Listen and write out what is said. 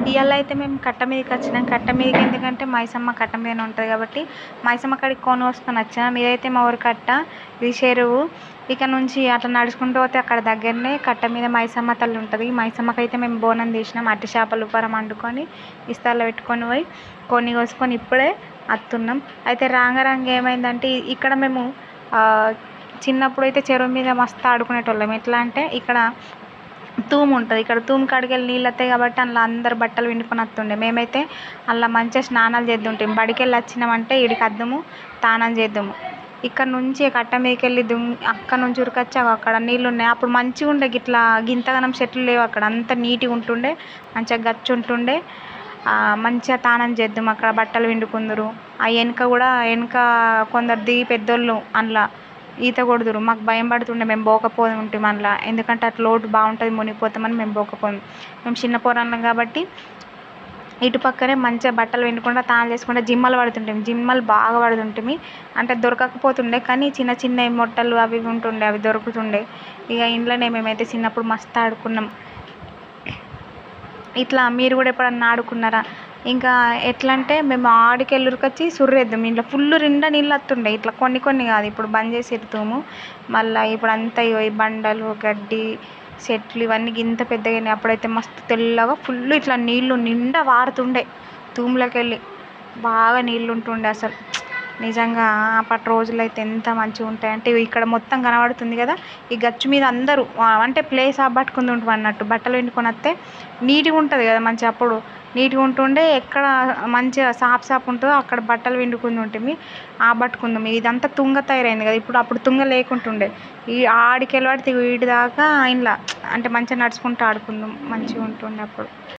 ఇవాళ అయితే మేము కట్ట మీదకి వచ్చినాం. కట్ట మీదకి ఎందుకంటే మైసమ్మ కట్ట మీదనే ఉంటుంది కాబట్టి మైసమ్మ కాడికి వసుకొని వచ్చినాం. ఇదైతే మా ఊరి కట్ట, ఇది చెరువు. ఇక్కడ నుంచి అట్లా నడుచుకుంటూ పోతే అక్కడ దగ్గరనే కట్ట మీద మైసమ్మ తల్లి ఉంటుంది. మైసమ్మకి అయితే మేము బోనం తీసినాం. అట్టి చేపలు ఉపారం వండుకొని ఇస్తాల్లో పెట్టుకొని పోయి కొన్ని కోసుకొని ఇప్పుడే వస్తున్నాం. అయితే రాంగ ఏమైందంటే ఇక్కడ మేము చిన్నప్పుడు అయితే చెరువు మీద మస్తు ఆడుకునేటోళ్ళం. ఎట్లా అంటే ఇక్కడ తూము ఉంటుంది. ఇక్కడ తూము కాడికి వెళ్ళి నీళ్ళు వస్తాయి కాబట్టి అందులో అందరు బట్టలు పిండుకొని వస్తుండే. మేమైతే అందులో మంచిగా స్నానాలు చేద్దుంటాం. బడికి వెళ్ళి వచ్చినామంటే ఈడికి అద్దము స్నానం చేద్దాము. ఇక్కడ నుంచి కట్ట మీదకి వెళ్ళి అక్కడ నుంచి ఉరికొచ్చి అక్కడ నీళ్ళు ఉన్నాయి. అప్పుడు మంచిగా ఉండే, ఇట్లా గింతగనం చెట్లు లేవు అక్కడ, అంత నీట్గా ఉంటుండే, మంచిగా గచ్చు ఉంటుండే. మంచిగా స్నానం చేద్దాం, అక్కడ బట్టలు పిండుకుందరు. ఆ వెనక కొందరు దిగి పెద్దోళ్ళు అందులో ఈత కొడుదురు. మాకు భయం పడుతుండే, మేము పోకపోదు ఉంటాం అందులో, ఎందుకంటే అట్లా లోటు బాగుంటుంది మునిగిపోతామని మేము పోకపోయాం. మేము చిన్న పోరాళ్ళం కాబట్టి ఇటు పక్కనే మంచిగా బట్టలు పిండుకుంటా స్నానం చేసుకుంటా జిమ్మలు పడుతుంటాం. జిమ్మలు బాగా పడుతుంటామి. అంటే దొరకకపోతుండే కానీ చిన్న చిన్న మొట్టలు అవి ఉంటుండే, అవి దొరుకుతుండే. ఇక ఇంట్లోనే మేమైతే చిన్నప్పుడు మస్తు ఆడుకున్నాం. ఇట్లా మీరు కూడా ఎప్పుడన్నా ఆడుకున్నారా? ఇంకా ఎట్లా అంటే మేము ఆడికెళ్ళి ఉరికొచ్చి సుర్రేద్దాం. ఇంట్లో ఫుల్ నిండా నీళ్ళు వస్తుండే, ఇట్లా కొన్ని కొన్ని కాదు, ఇప్పుడు బంద్ చేసి ఎడుతాము. మళ్ళీ ఇప్పుడు అంతా ఈ బండలు గడ్డి చెట్లు ఇవన్నీ ఇంత పెద్దగా. అప్పుడైతే మస్తు తెల్లగా ఫుల్ ఇట్లా నీళ్ళు నిండా వారుతుండే. తూములోకి వెళ్ళి బాగా నీళ్ళు ఉంటుండే. అసలు నిజంగా అప్పటి రోజులు అయితే ఎంత మంచిగా ఉంటాయంటే, ఇక్కడ మొత్తం కనబడుతుంది కదా, ఈ గచ్చు మీద అందరూ అంటే ప్లేస్ పట్టుకుని ఉంటాం అన్నట్టు. బట్టలు పిండుకొని వస్తే నీట్గా ఉంటుంది కదా మంచిగా, అప్పుడు నీట్గా ఉంటుండే. ఎక్కడ మంచిగా సాప్ ఉంటుందో అక్కడ బట్టలు పిండుకుని ఉంటుంది. పట్టుకుందాం. ఇదంతా తుంగ తయారైంది కదా ఇప్పుడు, అప్పుడు తుంగ లేకుంటుండే. ఈ ఆడికెళ్ళి పడితే వీటి దాకా ఇంట్లో అంటే మంచిగా నడుచుకుంటూ ఆడుకుందాం, మంచిగా ఉంటుండే అప్పుడు.